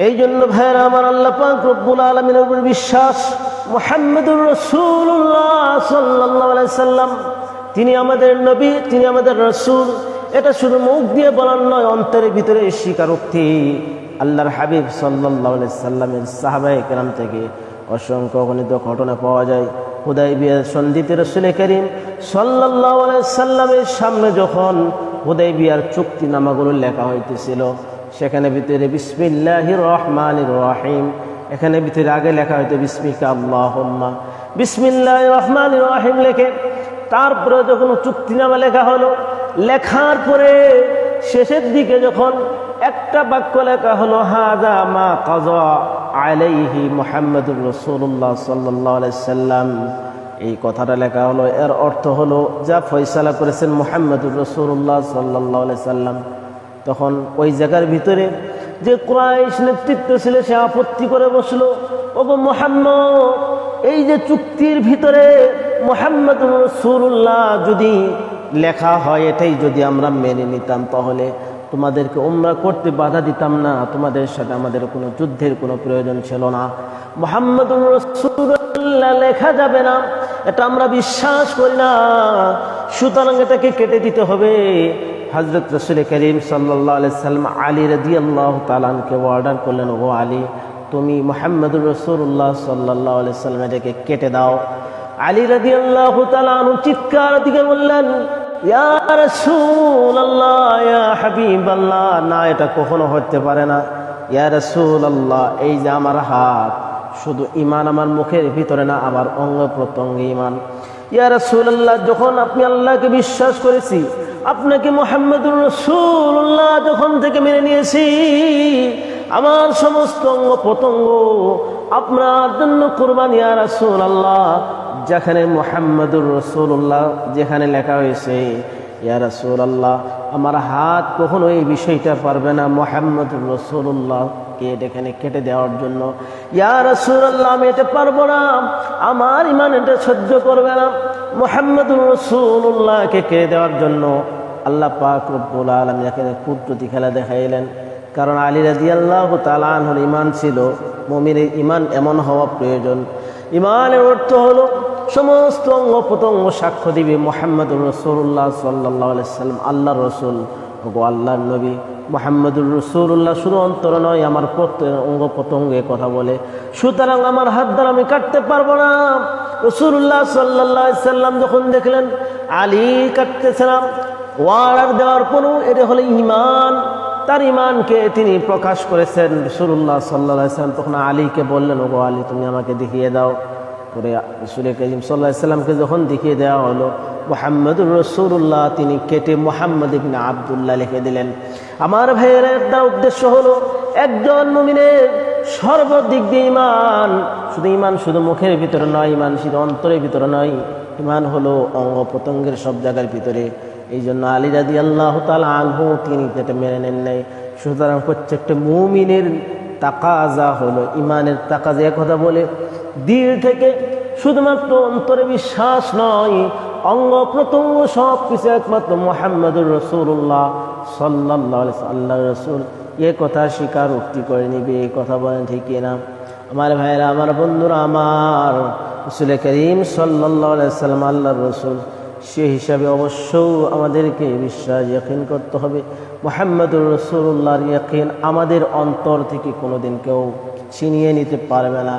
এই জন্য ভাইরা আমার, আল্লাহ পাক রব্বুল আলামিনের উপর বিশ্বাস, মুহাম্মদুর রাসূলুল্লাহ সাল্লাল্লাহু আলাইহি সাল্লাম তিনি আমাদের নবী, তিনি আমাদের রাসূল। এটা শুধু মুখ দিয়ে বলার নয়, অন্তরের ভিতরে স্বীকারোক্তি। আল্লাহর হাবিব সাল্লাল্লাহু আলাইহি সাল্লামের সাহাবায়ে কেরাম থেকে অসংখ্য অগণিত ঘটনা পাওয়া যায়। হুদায়বিয়ার সন্ধিতে রাসূল করিম সাল্লাল্লাহু আলাইহি সাল্লামের সামনে যখন হুদায়বিয়ার চুক্তিনামাগুলো লেখা হইতেছিল, সেখানে ভিতরে বিসমিল্লাহির রহমানির রহিম, এখানে ভিতরে আগে লেখা হইতো বিসমিকা আল্লাহুম্মা, বিসমিল্লাহির রহমানির রহিম লেখে তারপরে যখন চুক্তিনামা লেখা হলো, লেখার পরে শেষের দিকে যখন একটা বাক্য লেখা হলো হাযা মা কাযা আলাইহি মুহাম্মাদুর রাসূলুল্লাহ সাল্লাল্লাহু আলাইহি সাল্লাম, এই কথাটা লেখা হলো, এর অর্থ হলো যা ফয়সালা করেছেন মুহাম্মাদুর রাসূলুল্লাহ সাল্লাল্লাহু আলাইহি সাল্লাম। তখন ওই জায়গার ভিতরে যে কুরাইশ নেতৃত্ব ছিল সে আপত্তি করে বসলো, ওগো মুহাম্মদ, এই যে চুক্তির ভিতরে মুহাম্মাদুর রাসূলুল্লাহ যদি লেখা হয়, এটাই যদি আমরা মেনে নিতাম, তাহলে তোমাদেরকে উমরা করতে বাধা দিতাম না, তোমাদের সাথে আমাদের কোনো যুদ্ধের কোনো প্রয়োজন ছিল না। মুহাম্মাদুর রাসূলুল্লাহ লেখা যাবে না, এটা আমরা বিশ্বাস করি না, সুতরাং এটাকে কেটে দিতে হবে। হযরত রাসূল করিম সাল্লাল্লাহু আলাইহি সাল্লাম আলী রাদিয়াল্লাহু তাআলা আনকে অর্ডার করলেন, ও আলী, তুমি মুহাম্মাদুর রাসূলুল্লাহ সাল্লাল্লাহু আলাইহি সাল্লাম এটাকে কেটে দাও। আলী রাদিয়াল্লাহু তাআলা আনহু চিৎকার দিয়ে বললেন, ইয়া রাসূলুল্লাহ, ইয়া হাবিবাল্লাহ, না, এটা কখনো হতে পারে না। ইয়া রাসূলুল্লাহ, এই যে আমার হাত, শুধু ঈমান আমার মুখের ভিতরে না, আমার অঙ্গ প্রত্যঙ্গে ঈমান। ইয়া রাসূলুল্লাহ, যখন আপনি আল্লাহকে বিশ্বাস করেছি, আপনাকে মুহাম্মাদুর রাসূলুল্লাহ যখন থেকে মেনে নিয়েছি, আমার সমস্ত অঙ্গ প্রত্যঙ্গ আপনার জন্য কুরবান। ইয়া রাসূলুল্লাহ, যেখানে মুহাম্মাদুর রাসূলুল্লাহ যেখানে লেখা হয়েছে, ইয়া রাসূলুল্লাহ, আমার হাত কখনো এই বিষয়টা পারবে না মুহাম্মাদুর রাসূলুল্লাহকে এখানে কেটে দেওয়ার জন্য। ইয়া রাসূলুল্লাহ, আমি এটা পারবো না, আমার ঈমান এটা সহ্য করবে না মুহাম্মাদুর রাসূলুল্লাহকে কেটে দেওয়ার জন্য। আল্লাহ পাক রব্বুল আলামিন এখানে কুদরতি খেলা দেখাইলেন, কারণ আলী রাদিয়াল্লাহু তাআলা আনহুর ঈমান ছিল, মুমিনের ঈমান এমন হওয়া প্রয়োজন। ঈমানের অর্থ হলো সমস্ত অঙ্গ প্রত্যঙ্গ সাক্ষ্য দিবে মুহাম্মাদুর রাসূলুল্লাহ সাল্লাল্লাহু আলাইহি সাল্লাম আল্লাহর রাসূল, ওগো আল্লাহর নবী। মুহাম্মাদুর রাসূলুল্লাহ শুধু অন্তর নয়, আমার প্রত্যেক অঙ্গ প্রত্যঙ্গে কথা বলে, সুতরাং আমার হাত দ্বারা আমি কাটতে পারবো না। রাসূলুল্লাহ সাল্লাল্লাহু আলাইহি সাল্লাম যখন দেখলেন আলী কাটতেছিলাম, ওয়ার্ডার দেওয়ার পরও এটা হলো ঈমান, তার ঈমানকে তিনি প্রকাশ করেছেন রাসূলুল্লাহ সাল্লাল্লাহু আলাইহি সাল্লাম। তখন আলীকে বললেন, ওগো আলী, তুমি আমাকে দেখিয়ে দাও। পরে রাসূল করিম সাল্লাল্লাহু আলাইহি সাল্লামকে যখন দেখিয়ে দেওয়া হলো মুহাম্মাদুর রাসূলুল্লাহ, তিনি কেটে মুহাম্মদ ইবনে আব্দুল্লাহ লিখে দিলেন। আমার ভাইয়েরা, তার উদ্দেশ্য হলো একজন মুমিনের সর্বদিক দিয়ে ঈমান, শুধু ঈমান শুধু মুখের ভিতরে নয়, ঈমান শুধু অন্তরের ভিতরে নয়, ঈমান হলো অঙ্গ প্রত্যঙ্গের সব জায়গার ভিতরে। এই জন্য আলী রাদিয়াল্লাহু তাআলা আনহু তিনি যেটা মেনে নেন নাই। সুতরাং প্রত্যেকটা মুমিনের তাকাজা হলো, ঈমানের তাকাজা কথা বলে দিল থেকে শুধুমাত্র অন্তরে বিশ্বাস নয়, অঙ্গ প্রত্যঙ্গ সব কিছু একমাত্র মুহাম্মাদুর রাসূলুল্লাহ সাল্লাল্লাহু আলাইহি সাল্লাম আল্লাহর রাসূল, এ কথা স্বীকার উক্তি করে নিবে। এই কথা বলেন ঠিক না? আমার ভাইয়েরা, আমার বন্ধুরা, আমার রাসূল করিম সাল্লাল্লাহু আলাইহি সাল্লাম আল্লাহর রাসূল, সে হিসাবে অবশ্যই আমাদেরকে বিশ্বাস ইয়াকিন করতে হবে। মুহাম্মাদুর রাসূলুল্লাহর ইয়াকিন আমাদের অন্তর থেকে কোনোদিন কেউ ছিনিয়ে নিতে পারবে না।